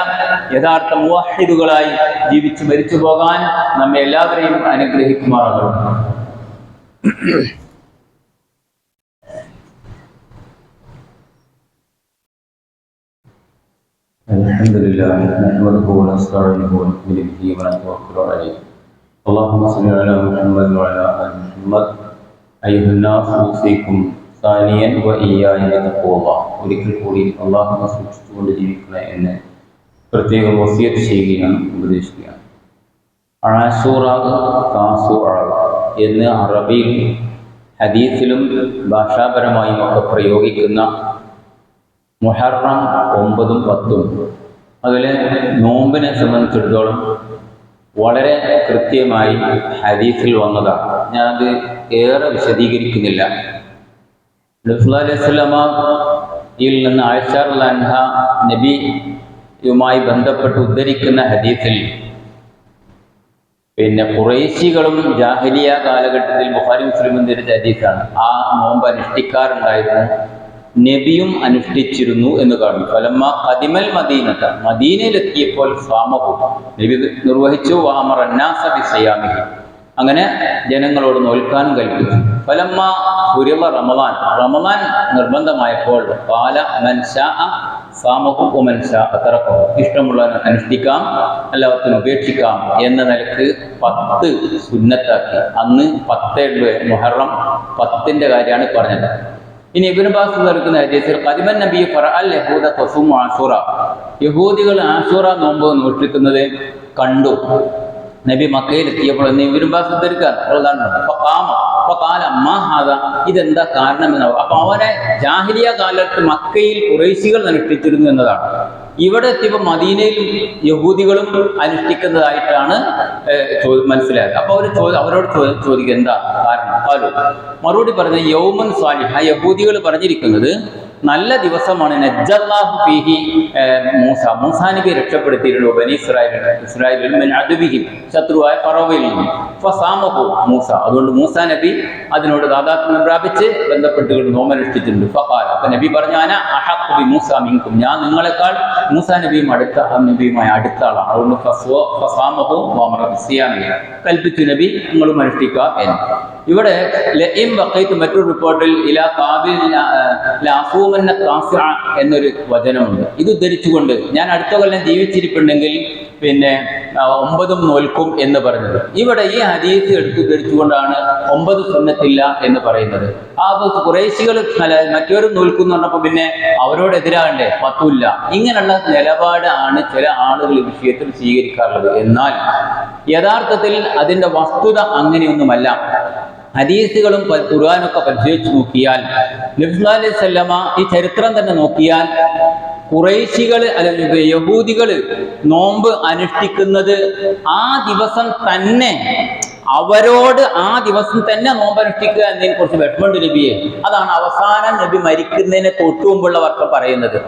യഥാർത്ഥ മുവഹ്ഹിദുകളായി ജീവിച്ചു മരിച്ചു പോകാൻ നമ്മെ എല്ലാവരെയും അനുഗ്രഹിക്കുമാറാകട്ടെ. അൽഹംദുലില്ലാഹി നഹ്മദുഹു വനസ്തഈനുഹു വനുഅ്മിനു ബിഹി വനതവക്കലു അലൈഹി. اللهم صل على محمد وعلى آل محمد أيها الناس أوصيكم ثانيا وإياي بتقوى الله. ഒരിക്കൽ കൂടി അല്ലാഹുവിനെ സൂക്ഷിച്ചുകൊണ്ട് ജീവിക്കണേ എന്ന് പ്രത്യേകം വസിയത്ത് ചെയ്യുകയാണ്, ഉപദേശിക്കുകയാണ്. ആശൂറ, താസൂഅ എന്ന് അറബിയിൽ ഹദീസിലും ഭാഷാപരമായും ഒക്കെ പ്രയോഗിക്കുന്ന മുഹറം 9 ഉം 10 അതിലെ നോമ്പിനെ സംബന്ധിച്ചിടത്തോളം വളരെ കൃത്യമായി ഹദീസിൽ വന്നതാണ്. ഞാനത് ഏറെ വിശദീകരിക്കുന്നില്ല. നബി സല്ലല്ലാഹു അലൈഹി വസല്ലമയിൽ നിന്ന് ആയിഷ റളിയല്ലാഹു അൻഹ നബിയുമായി ബന്ധപ്പെട്ട് ഉദ്ധരിക്കുന്ന ഹദീസിൽ പിന്നെ ഖുറൈശികളും ജാഹിലിയ കാലഘട്ടത്തിൽ ബുഖാരി മുസ്ലിമും ധരിച്ച ഹദീസാണ്. ആ നോമ്പ് അനുഷ്ഠിക്കാറുണ്ടായിരുന്നു, നബിയും അനുഷ്ഠിച്ചിരുന്നു എന്ന് കാണുന്നു. ഫലമ്മ ഖദിമൽ മദീനത, മദീനയിലെത്തിയപ്പോൾ സാമഹു, നബി നിർവഹിച്ചു. വഅമറ അന്നാസ ബിസിയാമിഹി, അങ്ങനെ ജനങ്ങളോട് നോൽക്കാനും കൽപ്പിച്ചു. ഫലമ്മ ഫുരിള റമളാൻ, റമളാൻ നിർബന്ധമായപ്പോൾ ഖാല മൻ ശാഅ സാമഹു വമൻ ശാഅ തറകഹു, ഇഷ്ടമുള്ളവൻ അനുഷ്ഠിക്കാം, എല്ലാവർക്കും ഉപേക്ഷിക്കാം എന്ന നിലക്ക് 10 സുന്നത്താക്കി. അന്ന് 10 മുഹറം 10ന്റെ കാര്യമാണ് പറഞ്ഞത്. ഇനി ഇബ്നു അബ്ബാസ് നൽകുന്ന ഹദീസിൽ ഖദിമൻ നബി ഫറഅൽ യഹൂദ തസുമു ആശൂറ, യഹൂദികൾ ആശൂറ നോമ്പ് അനുഷ്ഠിക്കുന്നത് കണ്ടു. നബി മക്കയിൽ എത്തിയപ്പോൾ ഇബ്നു അബ്ബാസ് ഇതെന്താ കാരണമെന്ന്. അപ്പൊ അവനെ ജാഹിലിയ കാലത്ത് മക്കയിൽ ഖുറൈശികൾ അനുഷ്ഠിച്ചിരുന്നു എന്നതാണ്. ഇവിടെ എത്തിയപ്പോൾ മദീനയിലും യഹൂദികളും അനുഷ്ഠിക്കുന്നതായിട്ടാണ് മനസ്സിലായത്. അപ്പൊ അവരോട് ചോദിക്കുക എന്താ കാരണം. മറുപടി പറഞ്ഞ യൗമുൻ സാലിഹ്, യഹൂദികൾ പറഞ്ഞിരിക്കുന്നത് നല്ല ദിവസമാണ്. നജ്ജല്ലാഹു ഫീഹി മൂസ, മൂസാ നബി രക്ഷപ്പെടുത്തിയിരുന്നു ബനി ഇസ്രായേലിൽ മിൻ അദുബിഹിം, ശത്രുവായ ഫറവയിൽ നിന്നും. ഫസാമഹു മൂസ, അതുകൊണ്ട് മൂസാ നബി അതിനോട് താദാത്മ്യം പ്രാപിച്ച് ബന്ധപ്പെട്ടുകൊണ്ട് നോമ്പനുഷ്ഠിച്ചിട്ടുണ്ട്. ഫഖാല, അപ്പൊ നബി പറഞ്ഞു അന അഹഖു ബി മൂസ മിൻകും, ഞാൻ നിങ്ങളെക്കാൾ മൂസാ നബിയും നബിയുമായി അടുത്ത ആളാണ്. അതുകൊണ്ട് ഫസാമഹു വഅമറ ബിസിയാമി, കൽപ്പിച്ചു നബി നിങ്ങളും അനുഷ്ഠിക്കുക എന്ന്. ഇവിടെ ലഇം ബഖൈതു, മറ്റൊരു റിപ്പോർട്ടിൽ ഇലാ ഖാബിൽ ലഅഫൂമന്ന ഖാസിഅ എന്നൊരു വചനമുണ്ട്. ഇത് ഉദ്ധരിച്ചുകൊണ്ട് ഞാൻ അടുത്ത കൊല്ലം ജീവിച്ചിരിപ്പുണ്ടെങ്കിൽ പിന്നെ 9 നോൽക്കും എന്ന് പറഞ്ഞത്. ഇവിടെ ഈ ഹദീസ് ഉദ്ധരിച്ചുകൊണ്ടാണ് 9 സുന്നത്തില്ല എന്ന് പറയുന്നത്. ആ ഖുറൈശികൾ മറ്റൊരു നോൽക്കും എന്ന് പറഞ്ഞപ്പോൾ പിന്നെ അവരോട് എതിരാകണ്ടേ, 10 ഇല്ല. ഇങ്ങനെയുള്ള നിലപാടാണ് ചില ആളുകൾ ഈ വിഷയത്തിൽ സ്വീകരിക്കാറുള്ളത്. എന്നാൽ യഥാർത്ഥത്തിൽ അതിന്റെ വസ്തുത അങ്ങനെയൊന്നുമല്ല. ഹദീസുകളും ഖുർആനൊക്കെ പരിശോധിച്ച് നോക്കിയാൽ, നബി സല്ലല്ലാഹു അലൈഹി വസല്ലമ ഈ ചരിത്രം തന്നെ നോക്കിയാൽ, ഖുറൈശികൾ അല്ലെങ്കിൽ യഹൂദികൾ നോമ്പ് അനുഷ്ഠിക്കുന്നത് ആ ദിവസം തന്നെ, അവരോട് ആ ദിവസം തന്നെ നോമ്പ് അനുഷ്ഠിക്കുക എന്നതിനെ കുറിച്ച് വിഷമമുണ്ട് നബിയെ. അതാണ് അവസാനം നബി മരിക്കുന്നതിനെ തൊട്ടു മുമ്പുള്ള വർഷം പറയുന്നത്.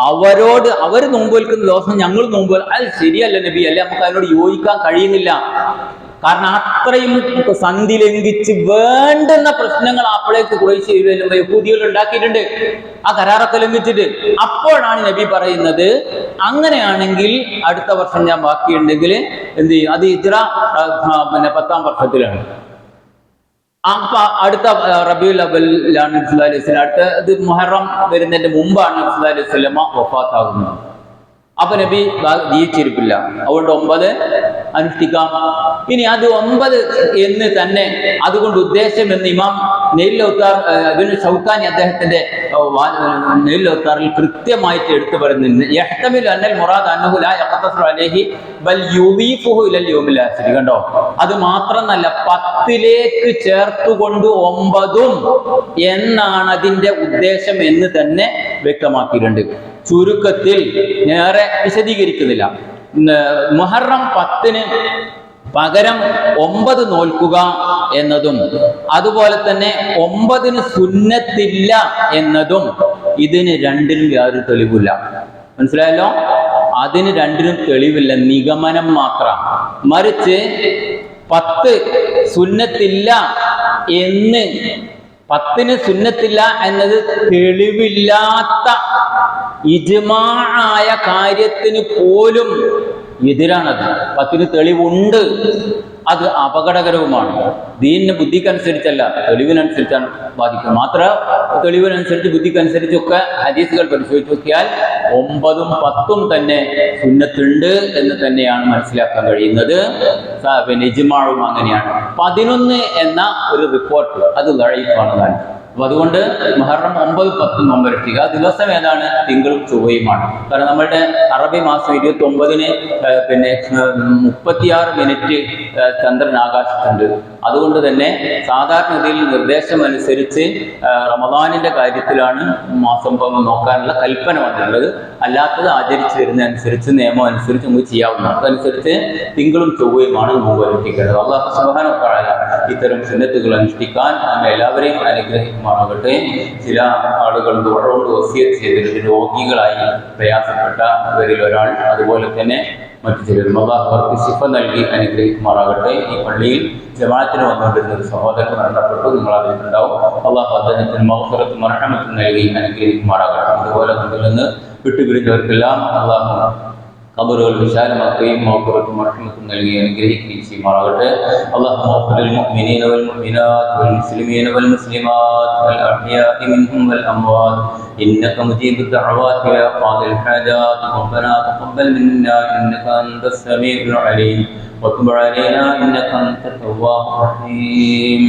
അവരോട് അവർ നോമ്പ് വെൽക്കുന്ന ദിവസം ഞങ്ങൾ നോമ്പ്, അത് ശരിയല്ല നബി, അല്ലെ നമുക്ക് അതിനോട് യോജിക്കാൻ കഴിയുന്നില്ല. കാരണം അത്രയും സന്ധി ലംഘിച്ച് വേണ്ടുന്ന പ്രശ്നങ്ങൾ അപ്പോഴേക്ക് ഖുറൈശി യഹൂദികൾ ഉണ്ടാക്കിയിട്ടുണ്ട്, ആ കരാറൊക്കെ ലംഘിച്ചിട്ട്. അപ്പോഴാണ് നബി പറയുന്നത് അങ്ങനെയാണെങ്കിൽ അടുത്ത വർഷം ഞാൻ ബാക്കിയുണ്ടെങ്കിൽ എന്ത് ചെയ്യും, അത് ഹിജ്റ പിന്നെ 10ാം വർഷത്തിലാണ്. അപ്പൊ അടുത്ത റബീഉൽ അവ്വലിലാണ് നബി സല്ലല്ലാഹു അലൈഹി വസല്ലം, അടുത്ത മുഹറം വരുന്നതിന്റെ മുമ്പാണ് നബി സല്ലല്ലാഹു അലൈഹി വസല്ലം വഫാത്താകുന്നത്. അപ്പൊ നബി ജീവിച്ചിരിപ്പില്ല, അതുകൊണ്ട് 9 അനുഷ്ഠിക്കാം. ഇനി അത് 9 എന്ന് തന്നെ അതുകൊണ്ട് ഉദ്ദേശം എന്ന് ഇമാം നെയിൽ ഔത്താർ ഇബ്നു ഷൗക്കാനി അദ്ദേഹത്തിന്റെ നെയിൽ ഔത്താറിൽ കൃത്യമായിട്ട് എടുത്തു പറയുന്നുണ്ട്, യഹ്തമിലു അന്നൽ മുറാദ് അന്നഹു ലാ യഖ്തസറു അലൈഹി ബൽ യുദീഫുഹു ഇലൽ യൗമിൽ ആഖിർ. കണ്ടോ, അത് മാത്രമല്ല 10ലേക്ക് ചേർത്തുകൊണ്ട് 9 എന്നാണ് അതിന്റെ ഉദ്ദേശം എന്ന് തന്നെ വ്യക്തമാക്കിയിട്ടുണ്ട്. ചുരുക്കത്തിൽ നേരെ വിശദീകരിക്കുന്നില്ല. മുഹറം 10-ന് പകരം 9 നോൽക്കുക എന്നതും അതുപോലെ തന്നെ 9-ന് സുന്നത്തില്ല എന്നതും ഇതിന് രണ്ടിനും യാതൊരു തെളിവില്ല. മനസ്സിലായല്ലോ? അതിന് രണ്ടിനും തെളിവില്ല, നിഗമനം മാത്രം. മറിച്ച് 10 സുന്നത്തില്ല എന്ന് 10-ന് സുന്നത്തില്ല എന്നത് തെളിവില്ലാത്ത ഇജ്മാഅയ കാര്യത്തിന് പോലും എതിരാണത്. 10-ന് തെളിവുണ്ട്, അത് അപകടകരവുമാണ്. ദീനിന് ബുദ്ധിക്കനുസരിച്ചല്ല, തെളിവിനനുസരിച്ചാണ് ബാധിക്കുന്നത്. മാത്രം തെളിവിനനുസരിച്ച് ബുദ്ധിക്കനുസരിച്ചൊക്കെ ഹദീസുകൾ പരിശോധിച്ച് നോക്കിയാൽ 9-ഉം 10-ഉം തന്നെ സുന്നത്തുണ്ട് എന്ന് തന്നെയാണ് മനസ്സിലാക്കാൻ കഴിയുന്നത്. പിന്നെ ഇജ്മാഉം അങ്ങനെയാണ്. 11 എന്ന ഒരു റിപ്പോർട്ട് അത് ദഈഫാണ് താൻ. അപ്പൊ അതുകൊണ്ട് മുഹറം 9, 10 നോമ്പനുഷ്ഠിക്കുക. ദിവസം ഏതാണ്? തിങ്കളും ചൊവ്വയുമാണ്. കാരണം നമ്മളുടെ അറബി മാസം 29-ന് പിന്നെ 36 മിനിറ്റ് ചന്ദ്രൻ ആകാശത്തുണ്ട്. അതുകൊണ്ട് തന്നെ സാധാരണഗതിയിൽ നിർദ്ദേശം അനുസരിച്ച് റമദാനിന്റെ കാര്യത്തിലാണ് മാസം നോക്കാനുള്ള കൽപ്പന വന്നിട്ടുള്ളത്. അല്ലാത്തത് ആചരിച്ചു വരുന്നതനുസരിച്ച്, നിയമം അനുസരിച്ച് നമുക്ക് ചെയ്യാവുന്നതാണ്. അതനുസരിച്ച് തിങ്കളും ചൊവ്വയുമാണ് നോമ്പ് അനുഷ്ഠിക്കേണ്ടത്. അല്ലാഹു സുബ്ഹാനഹു വ തആല ഇത്തരം സുന്നത്തുകൾ അനുഷ്ഠിക്കാൻ നമ്മെ എല്ലാവരെയും അനുഗ്രഹിക്കുമാറാകട്ടെ. ചില ആളുകൾ ദുആകൊണ്ട് വസിയത്ത് ചെയ്തിട്ട് രോഗികളായി പ്രയാസപ്പെട്ടവരിൽ ഒരാൾ, അതുപോലെ തന്നെ മറ്റു ചിലരും, അല്ലാഹു അവർക്ക് ശിഫ നൽകി അനുഗ്രഹിക്കുമാറാകട്ടെ. ഈ പള്ളിയിൽ ജമാഅത്തിന് വന്നുകൊണ്ടിരുന്ന ഒരു സഹോദരൻ മരണപ്പെട്ടു, നിങ്ങൾ അറിഞ്ഞിട്ടുണ്ടാവും. അല്ലാഹു അദ്ദേഹത്തിന് മഗ്ഫിറത്തും റഹ്മത്തും നൽകി അനുഗ്രഹിക്കുമാറാകട്ടെ. അതുപോലെ നമ്മിൽ നിന്ന് വിട്ടുപിരിഞ്ഞവർക്കെല്ലാം അല്ലാഹു ഖബറുകൾ വിശാലമാക്കുകയും മഗ്ഫിറത്തും റഹ്മത്തും നൽകി അനുഗ്രഹിക്കുകയും ചെയ്യുമാറാകട്ടെ. അല്ലാഹുമ്മ ഗ്ഫിർ ലിൽ മുഅ്മിനീന വൽ മുഅ്മിനാത്ത് വൽ മുസ്ലിമീന വൽ മുസ്ലിമാത്ത് വൽ അഹ്യാഇ മിൻഹും വൽ അംവാത്ത് إنك مجيب الدعوات يا قاضي الحاجات. ربنا تقبل منا إنك أنت السميع العليم وتب علينا إنك أنت التواب الرحيم.